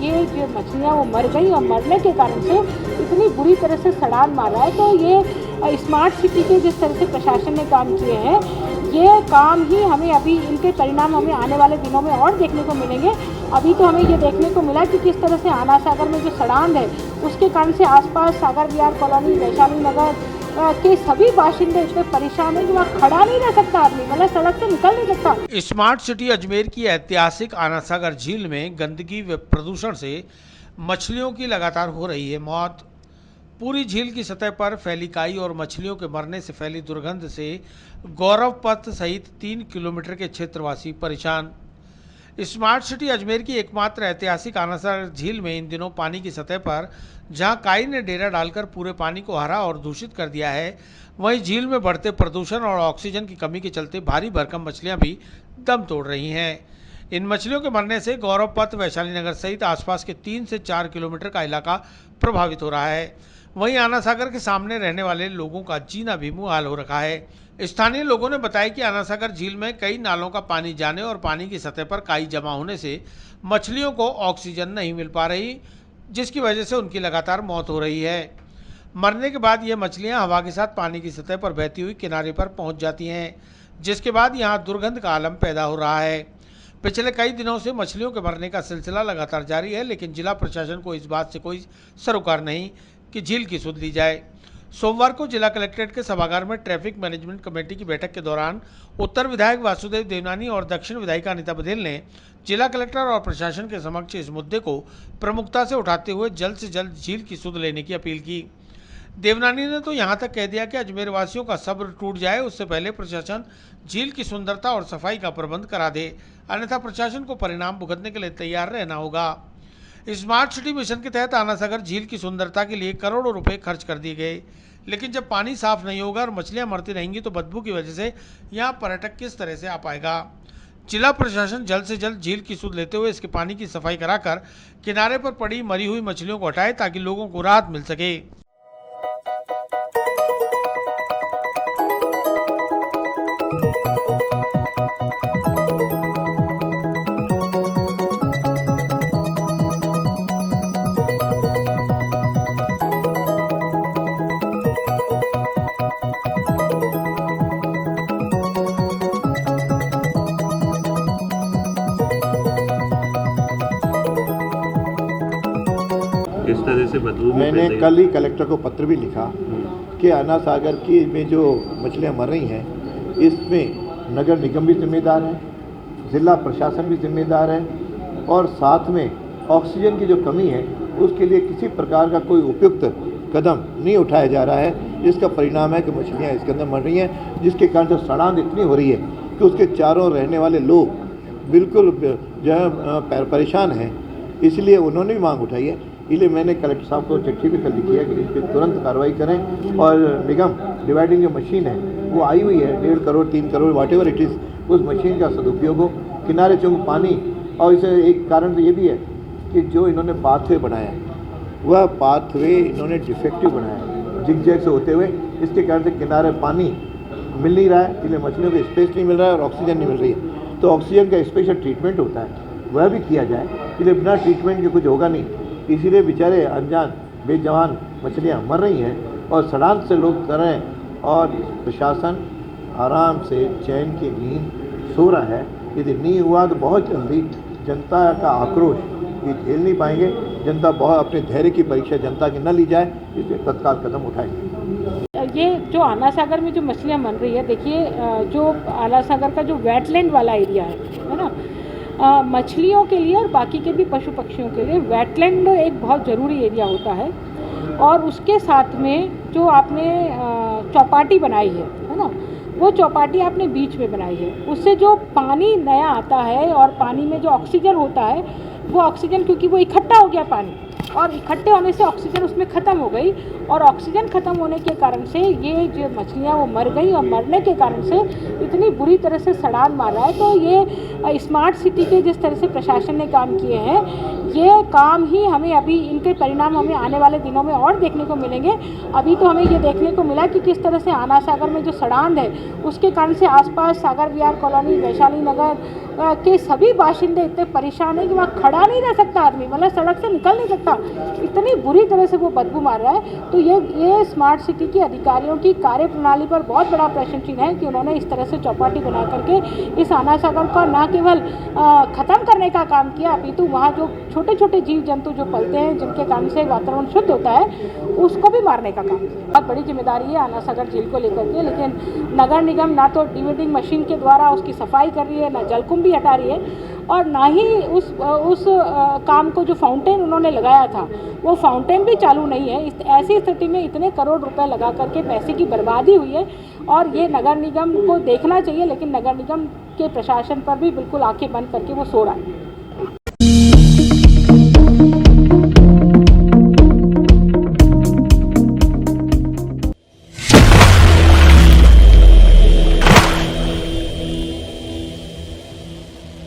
ये जो मछलियाँ वो मर गई और मरने के कारण से इतनी बुरी तरह से सड़ान मार रहा है। तो ये स्मार्ट सिटी के जिस तरह से प्रशासन ने काम किए हैं, ये काम ही हमें अभी इनके परिणाम हमें आने वाले दिनों में और देखने को मिलेंगे। अभी तो हमें ये देखने को मिला कि किस तरह से आना सागर में जो सड़ान है उसके कारण से आसपास सागर विहार कॉलोनी, वैशाली नगर के सभी बाशिंदे इतने परेशान हैं कि वहाँ खड़ा नहीं रह सकता आदमी, मतलब सड़क से निकल नहीं सकता। स्मार्ट सिटी अजमेर की ऐतिहासिक आना सागर झील में गंदगी व प्रदूषण से मछलियों की लगातार हो रही है मौत। पूरी झील की सतह पर फैली काई और मछलियों के मरने से फैली दुर्गंध से गौरव पथ सहित 3 किलोमीटर के क्षेत्रवासी परेशान। स्मार्ट सिटी अजमेर की एकमात्र ऐतिहासिक आना सागर झील में इन दिनों पानी की सतह पर जहां काई ने डेरा डालकर पूरे पानी को हरा और दूषित कर दिया है, वहीं झील में बढ़ते प्रदूषण और ऑक्सीजन की कमी के चलते भारी भरकम मछलियां भी दम तोड़ रही हैं। इन मछलियों के मरने से गौरव पथ, वैशाली नगर सहित आसपास के 3 से 4 किलोमीटर का इलाका प्रभावित हो रहा है। वहीं आना सागर के सामने रहने वाले लोगों का जीना भी मुहाल हो रखा है। स्थानीय लोगों ने बताया कि आना सागर झील में कई नालों का पानी जाने और पानी की सतह पर काई जमा होने से मछलियों को ऑक्सीजन नहीं मिल पा रही, जिसकी वजह से उनकी लगातार मौत हो रही है। मरने के बाद ये मछलियां हवा के साथ पानी की सतह पर बहती हुई किनारे पर पहुंच जाती हैं, जिसके बाद यहां दुर्गंध का आलम पैदा हो रहा है। पिछले कई दिनों से मछलियों के मरने का सिलसिला लगातार जारी है, लेकिन जिला प्रशासन को इस बात से कोई सरोकार नहीं कि झील की सुध ली जाए। सोमवार को जिला कलेक्ट्रेट के सभागार में ट्रैफिक मैनेजमेंट कमेटी की बैठक के दौरान उत्तर विधायक वासुदेव देवनानी और दक्षिण विधायिका अनिता बघेल ने जिला कलेक्टर और प्रशासन के समक्ष इस मुद्दे को प्रमुखता से उठाते हुए जल्द से जल्द झील की सुध लेने की अपील की। देवनानी ने तो यहां तक कह दिया कि अजमेर वासियों का सब्र टूट जाए, उससे पहले प्रशासन झील की सुंदरता और सफाई का प्रबंध करा दे, अन्यथा प्रशासन को परिणाम भुगतने के लिए तैयार रहना होगा। स्मार्ट सिटी मिशन के तहत आना सागर झील की सुंदरता के लिए करोड़ों रुपए खर्च कर दिए गए, लेकिन जब पानी साफ नहीं होगा और मछलियां मरती रहेंगी तो बदबू की वजह से यहां पर्यटक किस तरह से आ पाएगा। जिला प्रशासन जल्द से जल्द झील की सुध लेते हुए इसके पानी की सफाई कराकर किनारे पर पड़ी मरी हुई मछलियों को हटाए ताकि लोगों को राहत मिल सके। इस तरह से बदबू मैंने कल ही कलेक्टर को पत्र भी लिखा कि आना सागर की में जो मछलियाँ मर रही हैं इसमें नगर निगम भी जिम्मेदार है, ज़िला प्रशासन भी जिम्मेदार है और साथ में ऑक्सीजन की जो कमी है उसके लिए किसी प्रकार का कोई उपयुक्त कदम नहीं उठाया जा रहा है, जिसका परिणाम है कि मछलियाँ इसके अंदर मर रही हैं, जिसके कारण जो सड़ांध इतनी हो रही है कि उसके चारों रहने वाले लोग बिल्कुल जो है परेशान हैं। इसलिए उन्होंने भी मांग उठाई है। इसलिए मैंने कलेक्टर साहब को चिट्ठी भी कल लिखी है कि इस पर तुरंत कार्रवाई करें और निगम डिवाइडिंग जो मशीन है वो आई हुई है 1.5 करोड़ 3 करोड़ वाट एवर इट इज़, उस मशीन का सदुपयोग हो, किनारे चौक पानी। और इसे एक कारण तो ये भी है कि जो इन्होंने पाथवे बनाया है वह पाथवे इन्होंने डिफेक्टिव बनाया है, जिग-जैग से होते हुए, इसके कारण से किनारे पानी मिल नहीं रहा है, इसलिए मछलियों को स्पेस नहीं मिल रहा है और ऑक्सीजन नहीं मिल रही है। तो ऑक्सीजन का स्पेशल ट्रीटमेंट होता है, वह भी किया जाए, इसलिए बिना ट्रीटमेंट के कुछ होगा नहीं। इसीलिए बेचारे अनजान बेजवान मछलियाँ मर रही हैं और सड़ांध से लोग कर रहे हैं और प्रशासन आराम से चैन की नींद सो रहा है। यदि नहीं हुआ तो बहुत जल्दी जनता का आक्रोश ये झेल नहीं पाएंगे। जनता बहुत अपने धैर्य की परीक्षा जनता की न ली जाए, इसलिए तत्काल कदम उठाएंगे। ये जो आना सागर में जो मछलियाँ मर रही है, देखिए जो आना सागर का जो वेटलैंड वाला एरिया है ना, मछलियों के लिए और बाकी के भी पशु पक्षियों के लिए वेटलैंड एक बहुत ज़रूरी एरिया होता है। और उसके साथ में जो आपने चौपाटी बनाई है ना, वो चौपाटी आपने बीच में बनाई है, उससे जो पानी नया आता है और पानी में जो ऑक्सीजन होता है वो ऑक्सीजन, क्योंकि वो इकट्ठा हो गया पानी और इकट्ठे होने से ऑक्सीजन उसमें ख़त्म हो गई और ऑक्सीजन ख़त्म होने के कारण से ये जो मछलियाँ वो मर गई और मरने के कारण से इतनी बुरी तरह से सड़ान मार रहा है। तो ये स्मार्ट सिटी के जिस तरह से प्रशासन ने काम किए हैं, ये काम ही हमें अभी इनके परिणाम हमें आने वाले दिनों में और देखने को मिलेंगे। अभी तो हमें ये देखने को मिला कि किस तरह से आना सागर में जो सड़ांध है उसके कारण से आसपास सागर विहार कॉलोनी, वैशाली नगर के सभी बाशिंदे इतने परेशान हैं कि वहाँ खड़ा नहीं रह सकता आदमी, मतलब सड़क से निकल नहीं सकता, इतनी बुरी तरह से वो बदबू मार रहा है। तो ये स्मार्ट सिटी के अधिकारियों की कार्यप्रणाली पर बहुत बड़ा प्रश्न चिन्ह है कि उन्होंने इस तरह से चौपाटी बना करके इस आना सागर को न केवल ख़त्म करने का काम किया, अपितु वहाँ जो छोटे छोटे जीव जंतु जो पलते हैं जिनके कारण से वातावरण शुद्ध होता है उसको भी मारने का काम किया। बहुत बड़ी जिम्मेदारी है आना सागर झील को लेकर के, लेकिन नगर निगम ना तो डिवेटिंग मशीन के द्वारा उसकी सफाई कर रही है, ना जलकुंभ भी हटा रही है, और ना ही उस काम को जो फाउंटेन उन्होंने लगाया था वो फाउंटेन भी चालू नहीं है। ऐसी स्थिति में इतने करोड़ रुपए लगा करके पैसे की बर्बादी हुई है और ये नगर निगम को देखना चाहिए, लेकिन नगर निगम के प्रशासन पर भी बिल्कुल आंखें बंद करके वो सो रहा है।